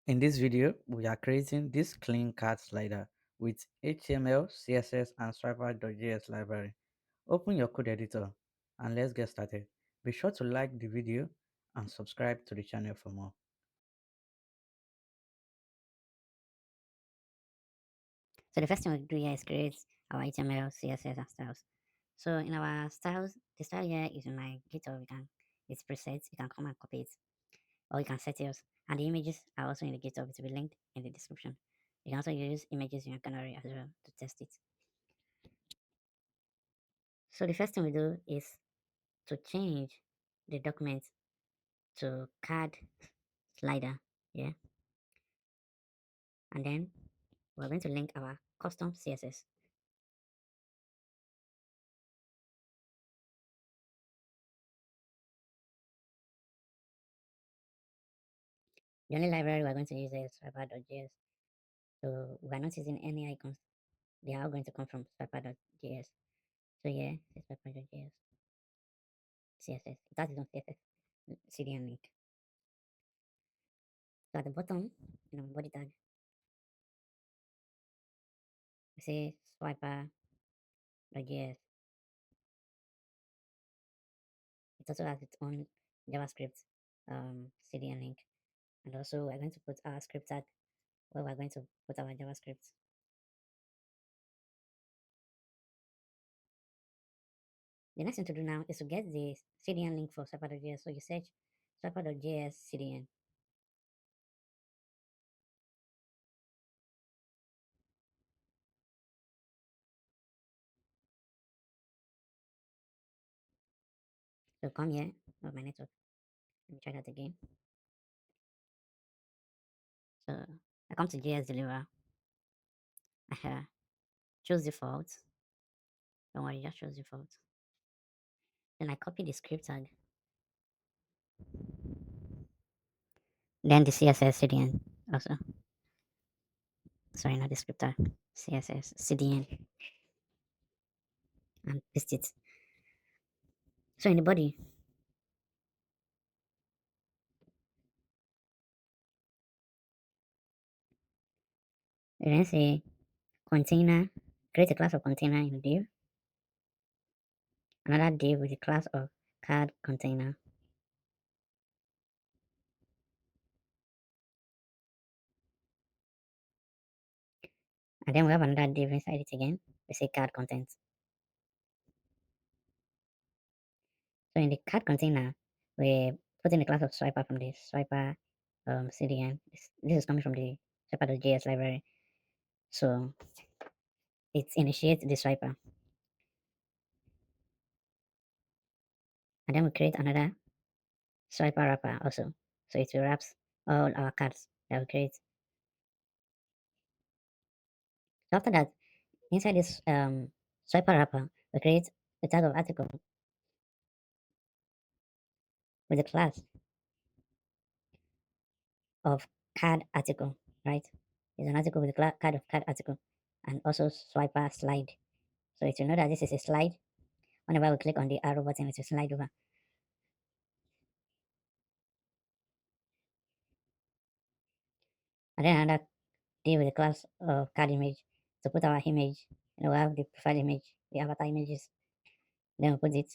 In this video, we are creating this clean card slider with HTML, CSS, and Swiper.js library. Open your code editor and let's get started. Be sure to like the video and subscribe to the channel for more. So the first thing we do here is create our HTML, CSS, and styles. So in our styles, the style here is in my GitHub. It's presets. You can come and copy it, or you can set yours. And the images are also in the GitHub. It will be linked in the description. You can also use images in your canary as well to test it. So the first thing we do is to change the document to card slider. Yeah, and then we're going to link our custom CSS. The only library we're going to use is Swiper.js. So we're not using any icons. They are all going to come from Swiper.js. So yeah, it's Swiper.js, CSS. That is on CSS, CDN link. So at the bottom, body tag, we say Swiper.js. It also has its own JavaScript CDN link. And also we're going to put our script tag where we're going to put our JavaScript. The next thing to do now is to get the CDN link for Swiper.js. So you search Swiper.js CDN. So come here. Oh, my network. Let me try that again. So I come to JS Deliver. I choose default. Don't worry, just choose default. Then I copy the script tag. Then the CSS CDN also. Sorry, not the script tag. CSS CDN and paste it. So in the body, you then say container, create a class of container in div, another div with the class of card container. And then we have another div inside it again. We say card content. So in the card container, we put in the class of swiper from the swiper CDN. This is coming from the swiper.js library. So it initiates the swiper. And then we create another swiper wrapper also. So it wraps all our cards that we create. So after that, inside this swiper wrapper, we create a tag of article with the class of card article, right? It's an article with the card of card article and also swiper slide. So it will know that this is a slide. Whenever we click on the arrow button, it will slide over. And then another deal with the class of card image to put our image. We have the profile image, the avatar images. Then we put it.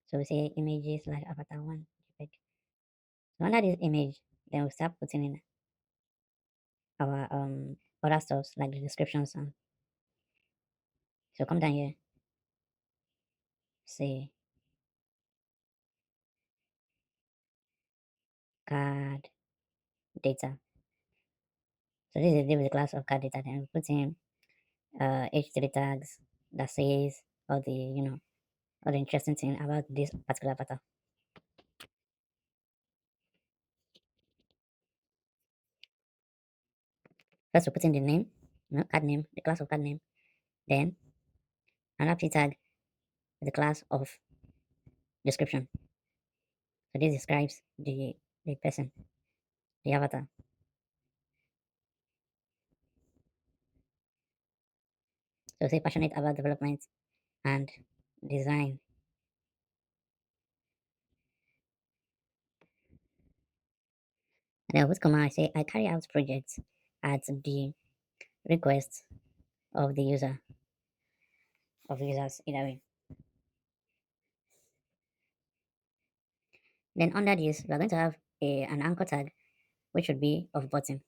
So we say images like avatar one. JPEG. So under this image, then we start putting in our other stuff like the descriptions. And so come down here, say card data. So this is deal with the class of card data. Then we put in h3 tags that says all the all the interesting thing about this particular avatar. First we put in the name, card name, the class of card name. Then another p tag, the class of description. So this describes the person, the avatar. So say passionate about development and design. Then with comma, I say I carry out projects at the request of the user, of users, either way. Then under this, we are going to have an anchor tag, which should be of button,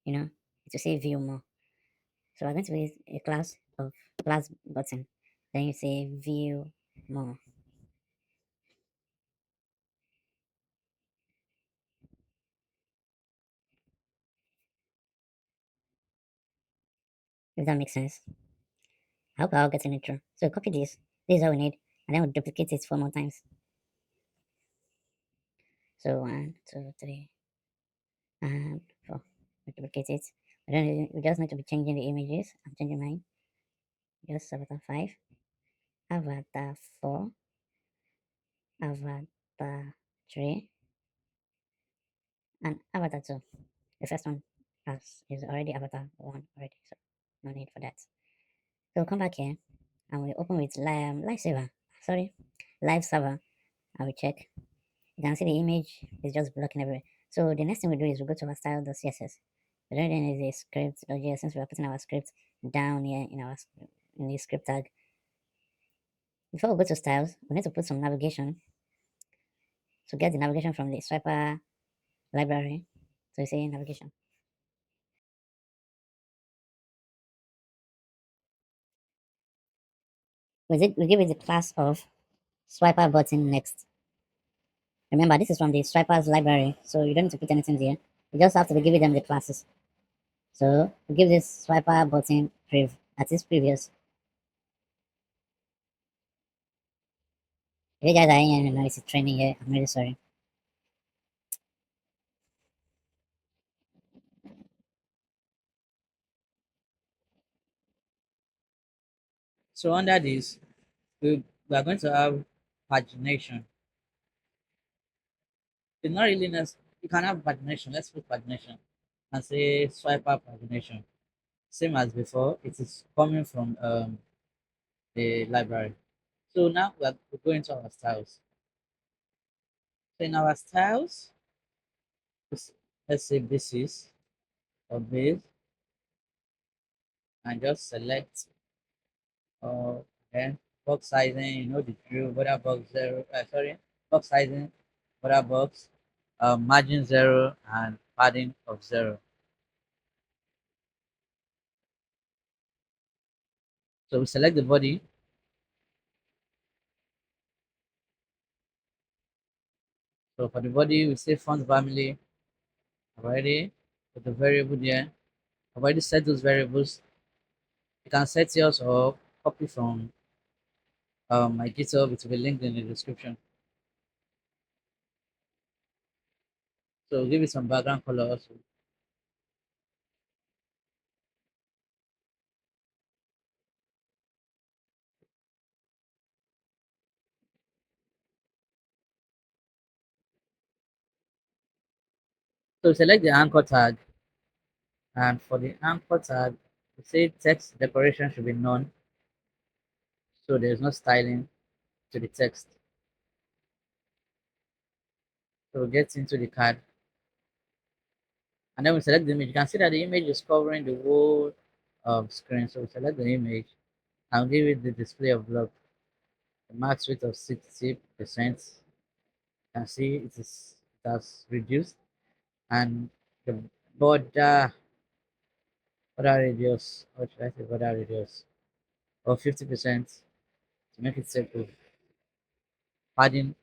to say view more. So we're going to use a class of class button. Then you say view more, if that makes sense. I hope I'll get it through. So copy this. This is all we need. And then we'll duplicate it 4 more times. So one, two, three, and four. We duplicate it. We just need to be changing the images. I'm changing mine. Just avatar 5, avatar 4, avatar 3, and avatar 2. The first one is already avatar 1 already, so no need for that. So we'll come back here and we open with live server. Sorry, live server, and we check. You can see the image is just blocking everywhere. So the next thing we do is we go to our style.css. What we're doing is a script.js, since we are putting our script down here in the script tag. Before we go to styles, we need to put some navigation to get the navigation from the Swiper library. So you say navigation. We give it the class of Swiper button next. Remember, this is from the Swiper's library, so you don't need to put anything there. You just have to be giving them the classes. So we give this Swiper button at its previous. If you guys are hearing a noisy training here, I'm really sorry. So under this, we are going to have pagination. It's not really necessary. You can have pagination. Let's put pagination and say swiper pagination. Same as before, it is coming from the library. So now we're going to our styles. So in our styles, let's say basis or base, and just select then box sizing, you know the drill, border box zero, sorry, box sizing, border box, margin zero, and padding of zero. So we select the body. So for the body, we say font family. Already with the variable there. I've already set those variables. You can set yours or copy from my GitHub. It will be linked in the description. So give it some background color also. So select the anchor tag, and for the anchor tag, we say text decoration should be none, so there's no styling to the text. So get into the card, and then we select the image. You can see that the image is covering the whole screen. So we select the image and give it the display of block, the max width of 60%. Can see it has reduced, and the border border radius, or should I say border radius, of 50% to make it simple. Padding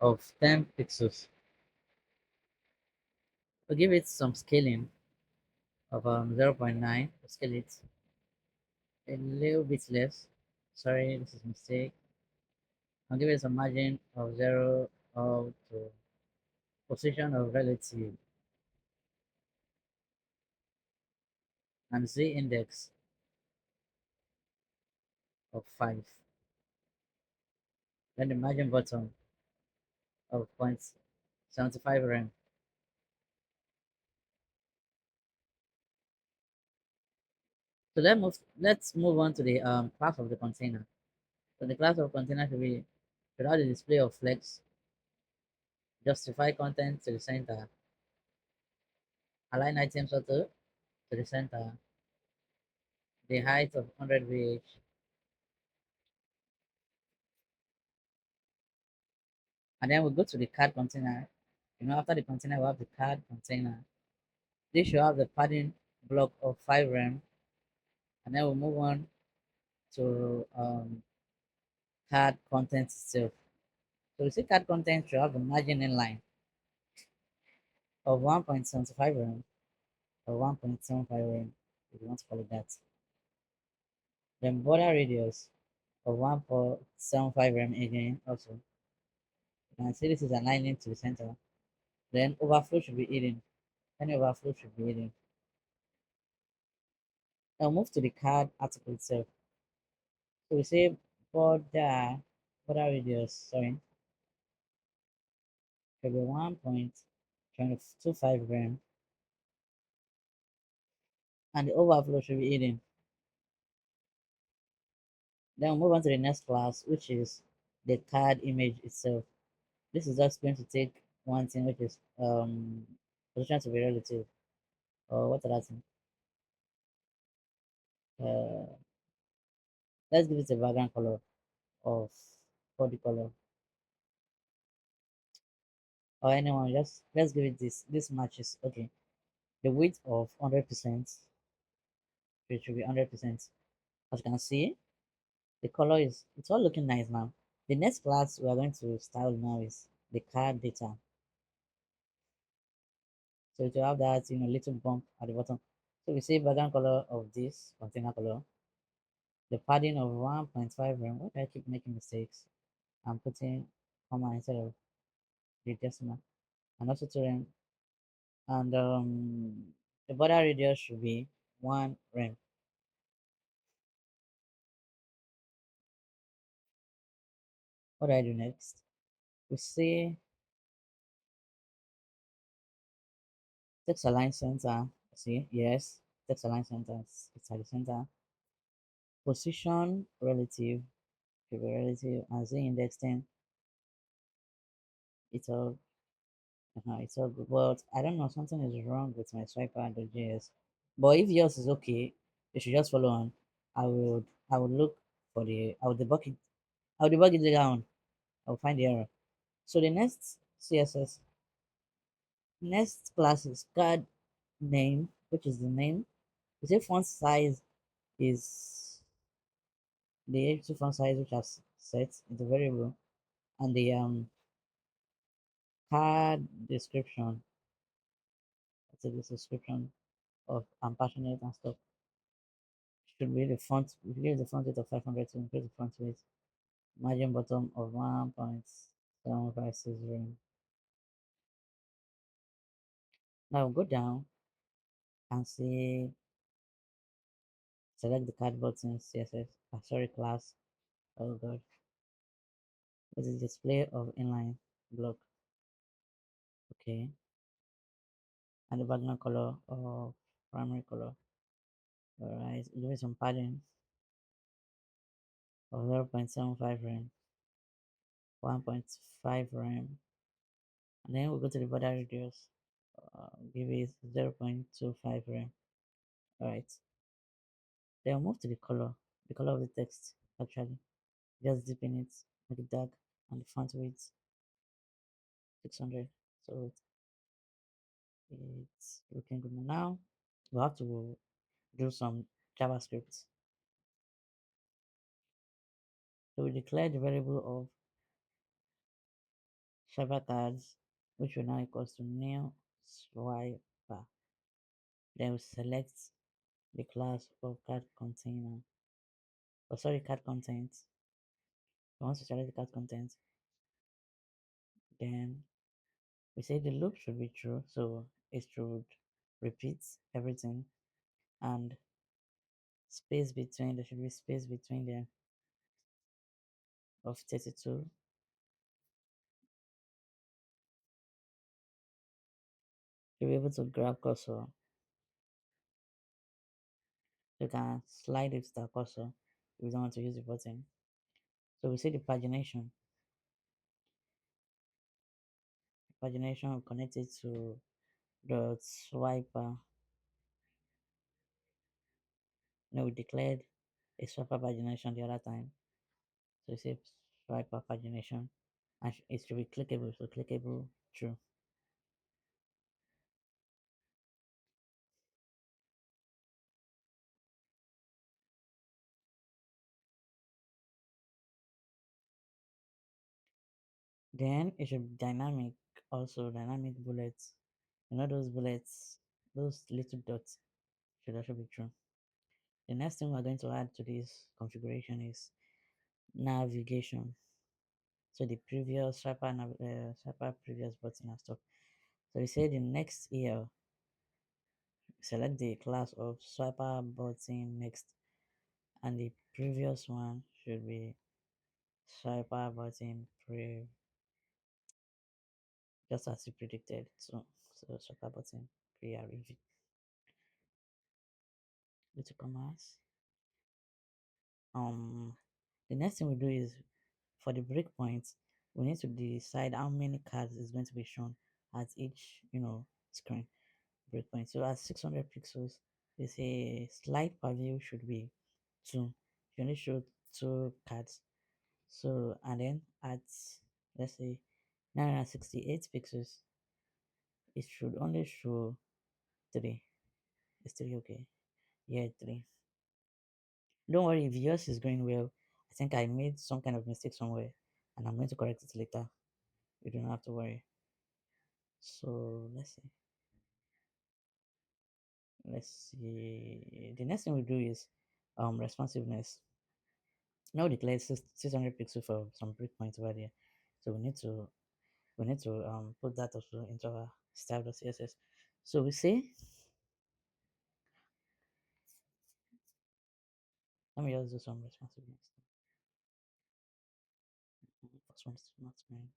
of 10 pixels. So give it some scaling of 0.9. Scale it a little bit less. Sorry, this is a mistake. I'll give it some margin of 0 up to position of relative and z index of 5. Then the margin bottom of 0.75 rem. So let's move on to the class of the container. So the class of container should have the display of flex, justify content to the center, Align items to the center, the height of 100 VH. And then we go to the card container. After the container, we have the card container. This should have the padding block of 5 rem. And then we'll move on to card content itself. So we see card content should have a margin inline of 1.75 rem or 1.75 rem, if you want to call it that. Then border radius of 1.75 rem again also. You can see this is aligning to the center. Then overflow should be hidden. Any overflow should be hidden. Now move to the card article itself. So we say border border radius, sorry, should be 1.25 gram, and the overflow should be hidden. Then we'll move on to the next class, which is the card image itself. This is just going to take one thing, which is position to be relative, or what other thing. Uh, let's give it a background color of body color, or anyone. Just let's give it this. This matches. Okay, the width of 100%. It should be 100%. As you can see, the color is it's all looking nice now. The next class we are going to style now is the card data. So to have that, little bump at the bottom. So we say background color of this container color, the padding of 1.5 rem. Why do I keep making mistakes? I'm putting comma instead of the decimal, and also to rem. And the border radius should be 1 rem. What do I do next? We say text align center. See, yes, text align center. It's at the center. Position relative should be relative, and Z index 10. It's all good. But I don't know, something is wrong with my Swiper.js. But if yours is okay, you should just follow on. I would look for I would debug it later on. I'll find the error. So the next CSS next class is card name, which is the name. We say font size is the h2 font size which I've set is a variable, and the card description. It's a description of I'm passionate and stuff. Should be the font. If you give the font weight of 500 to increase the font weight, margin bottom of 1.7560. Now go down and see select the card button CSS. Sorry, class. Oh god. This is display of inline block. Okay. And the background color of primary color. Alright, give it some padding of 0.75 rem, 1.5 rem, and then we'll go to the border radius. Give it 0.25 rem. Alright, then we'll move to the color of the text actually. Just deepen it, make it dark, and the font weight 600. So it's looking good now. We have to do some JavaScript. So we declare the variable of Swiper cards, which will now equals to new swiper. Then we select the class of card container. Oh, sorry, card content. Once we select the card content, then we say the loop should be true, so it should repeat everything, and there should be space between them of 32. You'll be able to grab cursor. You can slide it to the cursor if you don't want to use the button. So we see the pagination. Pagination connected to dot swiper. We declared a swiper pagination the other time. So we say swiper pagination, and it should be clickable. So clickable true. Then it should be dynamic. Also dynamic bullets. Those bullets, those little dots should also be true. The next thing we're going to add to this configuration is navigation. So the previous swiper previous button and stuff. So we say the next here, select the class of swiper button next, and the previous one should be swiper button pre, just as you predicted. So swiper button pre array little commas. Um, the next thing we do is for the breakpoints, we need to decide how many cards is going to be shown at each screen breakpoint. So at 600 pixels, they say slide preview should be 2. You only show 2 cards. So and then at, let's say, 968 pixels, it should only show 3. Is 3 okay? Yeah, 3. Don't worry if yours is going well. I think I made some kind of mistake somewhere, and I'm going to correct it later. You don't have to worry. So let's see. The next thing we do is responsiveness. Now we declare 600 pixels for some breakpoints over there. So we need to put that also into our style.css. So we say, let me just do some responsiveness. First one's not mine.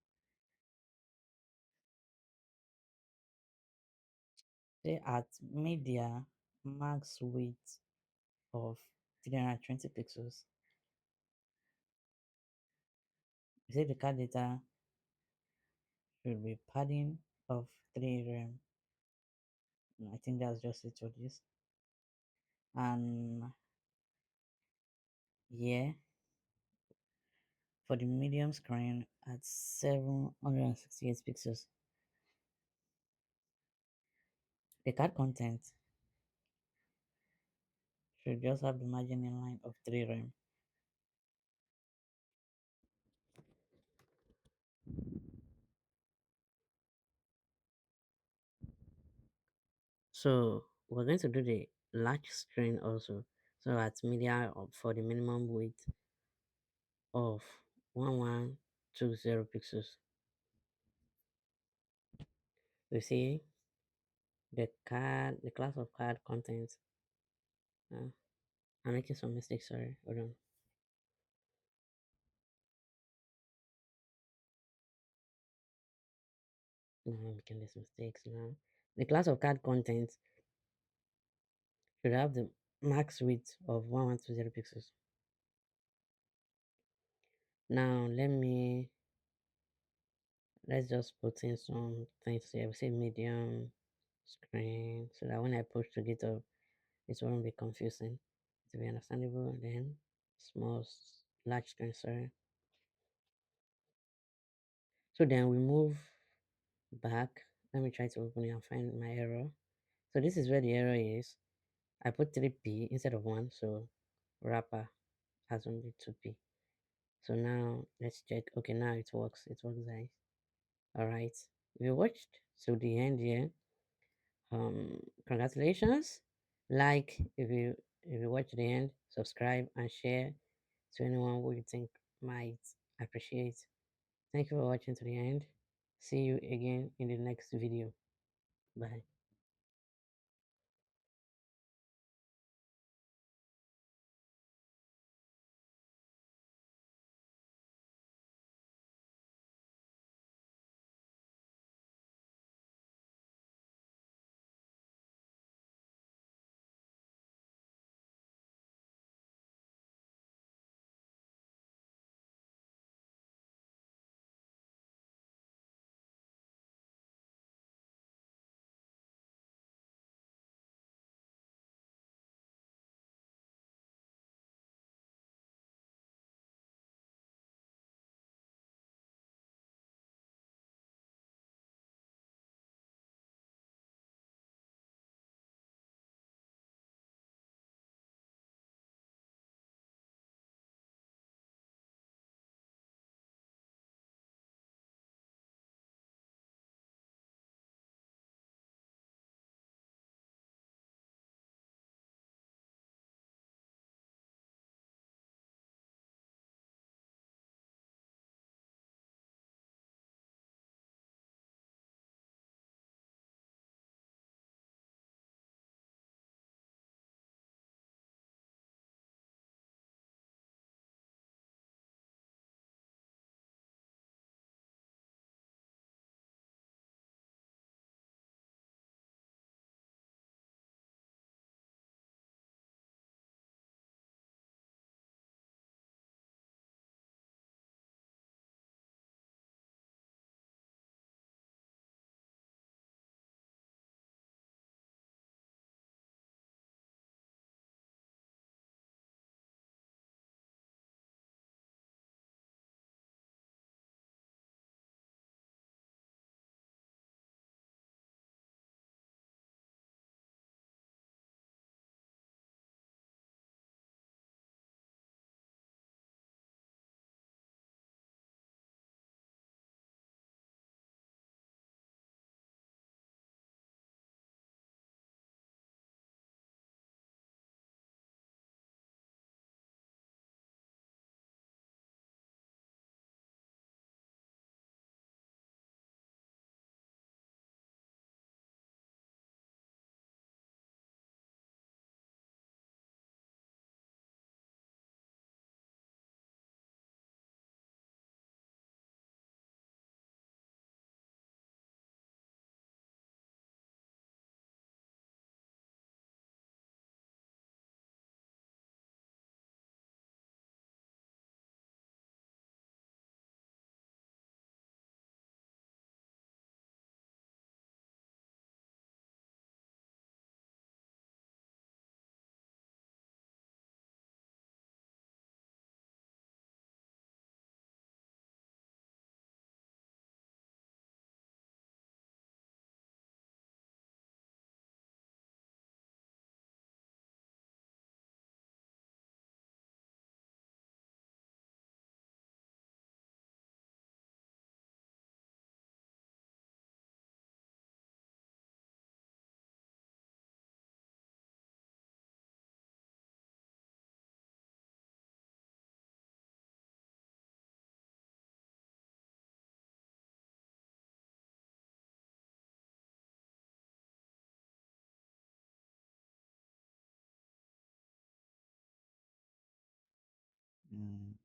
Say at media max width of 320 pixels. We say the card data should be padding of 3 rem. I think that's just it for this. And yeah, for the medium screen at 768 pixels. The card content should just have the margin in line of 3 rem. So we're going to do the large screen also. So at media for the minimum width of 1120 pixels. We see the class of card content. Uh, I'm making some mistakes, sorry. Hold on. No, I'm making these mistakes now. The class of card content should have the max width of 1120 pixels. Now let's just put in some things here. We say medium screen so that when I push to GitHub it won't be confusing. To be understandable, then large screen, sorry. So then we move back. Let me try to open it and find my error. So this is where the error is. I put 3p instead of 1, so wrapper has only 2p. So now let's check. Okay, now it works. It works, guys. Alright. If you watched to the end here, congratulations. Like if you watch the end, subscribe and share to anyone who you think might appreciate. Thank you for watching to the end. See you again in the next video. Bye.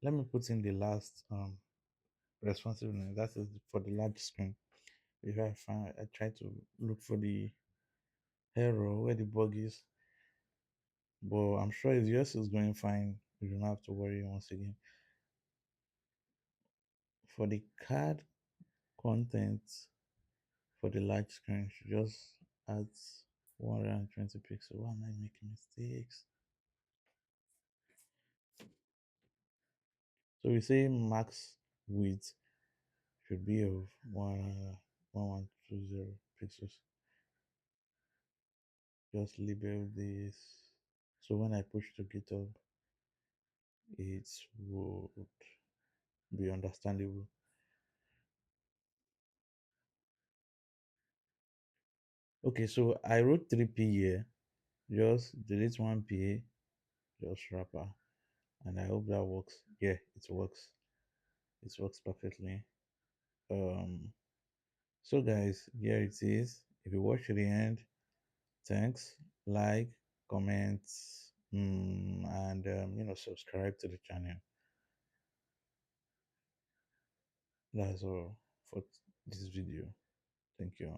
Let me put in the last responsiveness. That is for the large screen. If I find, I try to look for the error where the bug is, but I'm sure if yours is going fine, you don't have to worry once again. For the card content for the large screen, you just add 120 pixels. Why am I making mistakes? So we say max width should be of 1120 pixels. Just label this. So when I push to GitHub, it would be understandable. Okay, so I wrote 3P here. Just delete 1PA, just wrapper. And I hope that works. Yeah, it works. It works perfectly. Um, so guys, here it is. If you watch to the end, thanks. Like, comment, and subscribe to the channel. That's all for this video. Thank you.